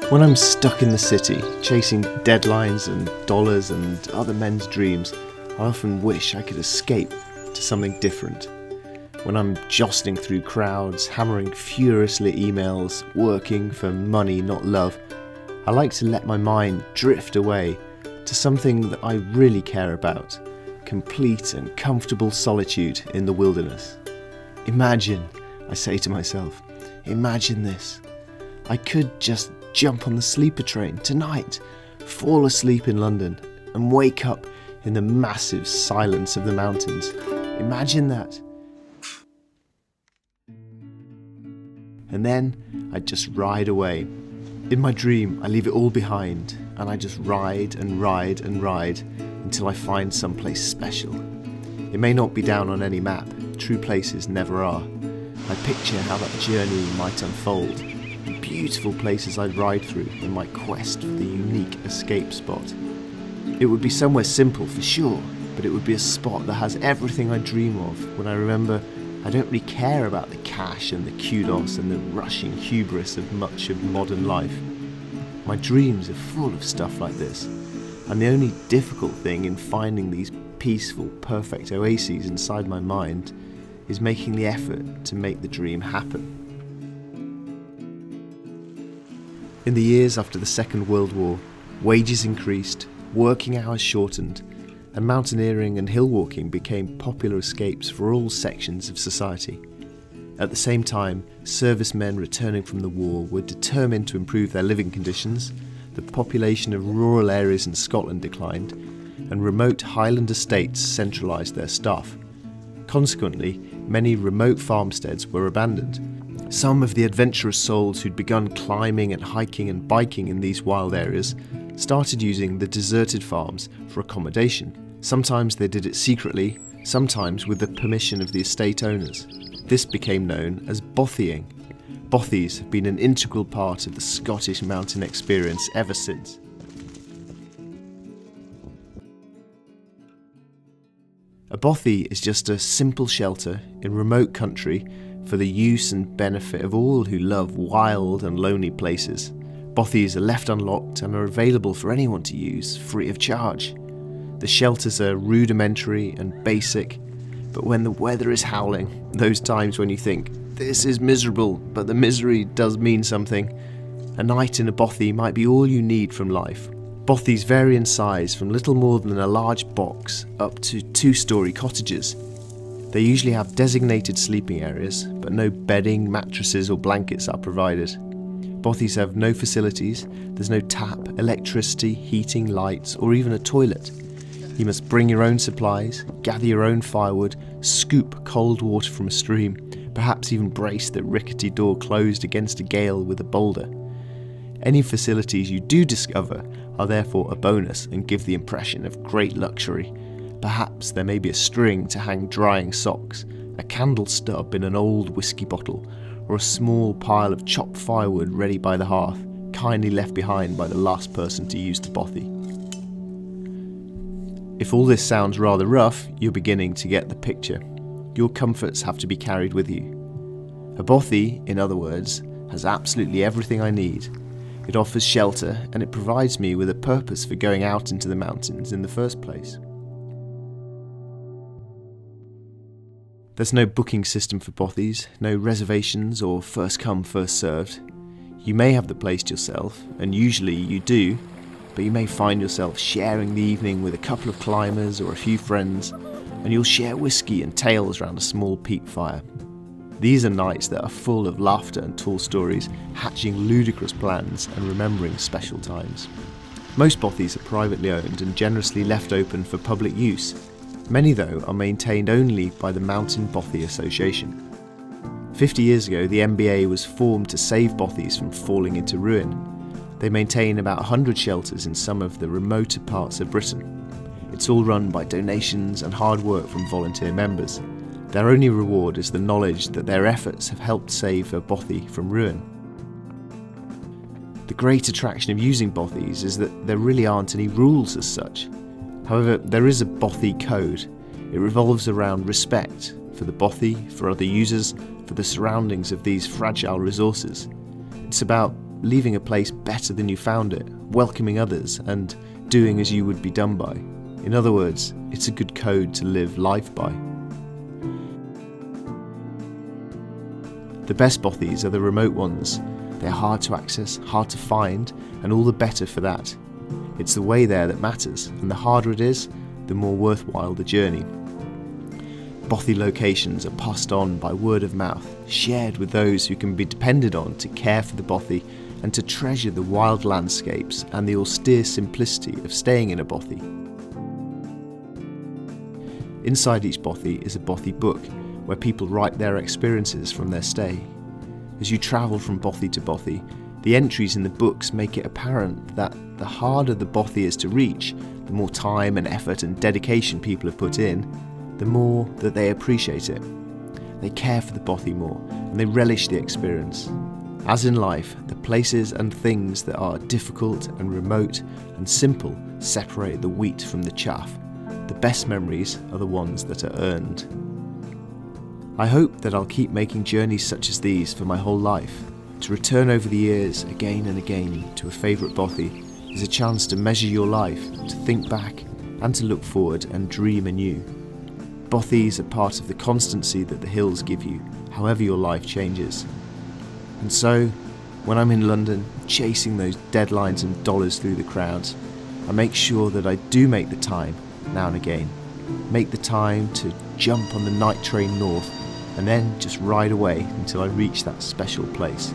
When I'm stuck in the city, chasing deadlines and dollars and other men's dreams, I often wish I could escape to something different. When I'm jostling through crowds, hammering furiously emails, working for money, not love, I like to let my mind drift away to something that I really care about, complete and comfortable solitude in the wilderness. Imagine, I say to myself, imagine this. I could just jump on the sleeper train tonight, fall asleep in London, and wake up in the massive silence of the mountains. Imagine that. And then I'd just ride away. In my dream, I leave it all behind, and I just ride and ride and ride until I find someplace special. It may not be down on any map, true places never are. I picture how that journey might unfold. Beautiful places I'd ride through in my quest for the unique escape spot. It would be somewhere simple for sure, but it would be a spot that has everything I dream of when I remember I don't really care about the cash and the kudos and the rushing hubris of much of modern life. My dreams are full of stuff like this, and the only difficult thing in finding these peaceful, perfect oases inside my mind is making the effort to make the dream happen. In the years after the Second World War, wages increased, working hours shortened, and mountaineering and hill walking became popular escapes for all sections of society. At the same time, servicemen returning from the war were determined to improve their living conditions, the population of rural areas in Scotland declined, and remote Highland estates centralised their staff. Consequently, many remote farmsteads were abandoned. Some of the adventurous souls who'd begun climbing and hiking and biking in these wild areas started using the deserted farms for accommodation. Sometimes they did it secretly, sometimes with the permission of the estate owners. This became known as bothying. Bothies have been an integral part of the Scottish mountain experience ever since. A bothy is just a simple shelter in remote country for the use and benefit of all who love wild and lonely places. Bothies are left unlocked and are available for anyone to use, free of charge. The shelters are rudimentary and basic, but when the weather is howling, those times when you think, this is miserable, but the misery does mean something, a night in a bothy might be all you need from life. Bothies vary in size from little more than a large box up to two-storey cottages. They usually have designated sleeping areas, but no bedding, mattresses or blankets are provided. Bothies have no facilities, there's no tap, electricity, heating, lights or even a toilet. You must bring your own supplies, gather your own firewood, scoop cold water from a stream, perhaps even brace the rickety door closed against a gale with a boulder. Any facilities you do discover are therefore a bonus and give the impression of great luxury. Perhaps there may be a string to hang drying socks, a candle stub in an old whiskey bottle, or a small pile of chopped firewood ready by the hearth, kindly left behind by the last person to use the bothy. If all this sounds rather rough, you're beginning to get the picture. Your comforts have to be carried with you. A bothy, in other words, has absolutely everything I need. It offers shelter and it provides me with a purpose for going out into the mountains in the first place. There's no booking system for bothies, no reservations or first come first served. You may have the place to yourself, and usually you do, but you may find yourself sharing the evening with a couple of climbers or a few friends, and you'll share whiskey and tales around a small peat fire. These are nights that are full of laughter and tall stories, hatching ludicrous plans and remembering special times. Most bothies are privately owned and generously left open for public use. Many, though, are maintained only by the Mountain Bothy Association. 50 years ago, the MBA was formed to save bothies from falling into ruin. They maintain about 100 shelters in some of the remoter parts of Britain. It's all run by donations and hard work from volunteer members. Their only reward is the knowledge that their efforts have helped save a bothy from ruin. The great attraction of using bothies is that there really aren't any rules as such. However, there is a bothy code. It revolves around respect for the bothy, for other users, for the surroundings of these fragile resources. It's about leaving a place better than you found it, welcoming others, and doing as you would be done by. In other words, it's a good code to live life by. The best bothies are the remote ones. They're hard to access, hard to find, and all the better for that. It's the way there that matters, and the harder it is, the more worthwhile the journey. Bothy locations are passed on by word of mouth, shared with those who can be depended on to care for the bothy and to treasure the wild landscapes and the austere simplicity of staying in a bothy. Inside each bothy is a bothy book, where people write their experiences from their stay. As you travel from bothy to bothy, the entries in the books make it apparent that the harder the bothy is to reach, the more time and effort and dedication people have put in, the more that they appreciate it. They care for the bothy more, and they relish the experience. As in life, the places and things that are difficult and remote and simple separate the wheat from the chaff. The best memories are the ones that are earned. I hope that I'll keep making journeys such as these for my whole life. To return over the years again and again to a favourite bothy is a chance to measure your life, to think back and to look forward and dream anew. Bothies are part of the constancy that the hills give you, however your life changes. And so, when I'm in London, chasing those deadlines and dollars through the crowds, I make sure that I do make the time, now and again. Make the time to jump on the night train north, and then just ride away until I reach that special place.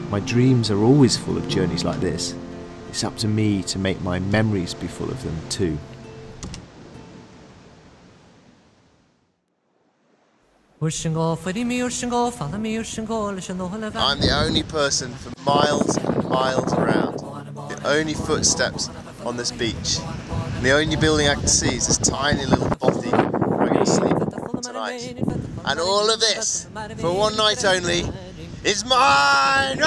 My dreams are always full of journeys like this. It's up to me to make my memories be full of them too. I'm the only person for miles and miles around. The only footsteps on this beach. And the only building I can see is this tiny little bothy where I'm going to sleep tonight. And all of this, for one night only, is mine!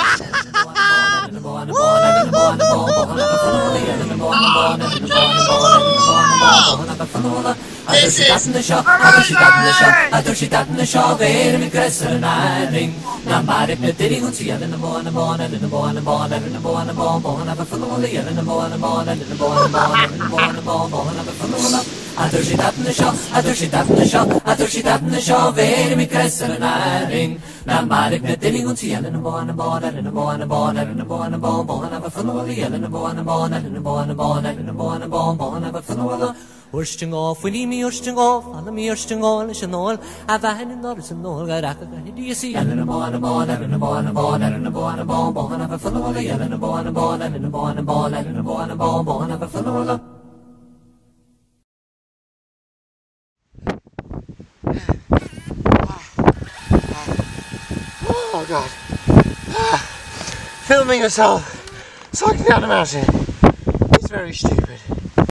This is Ursting off, Winnie me ursting off, follow me ursting all, is an all, a van in Norris and all, got a do you see? And a born, and a born, and a born, and a born, and a born, of a full of and a born, and a born, and a born, and a born, and a born, of a full of. Oh God. Filming yourself cycling down a mountain. It's very stupid.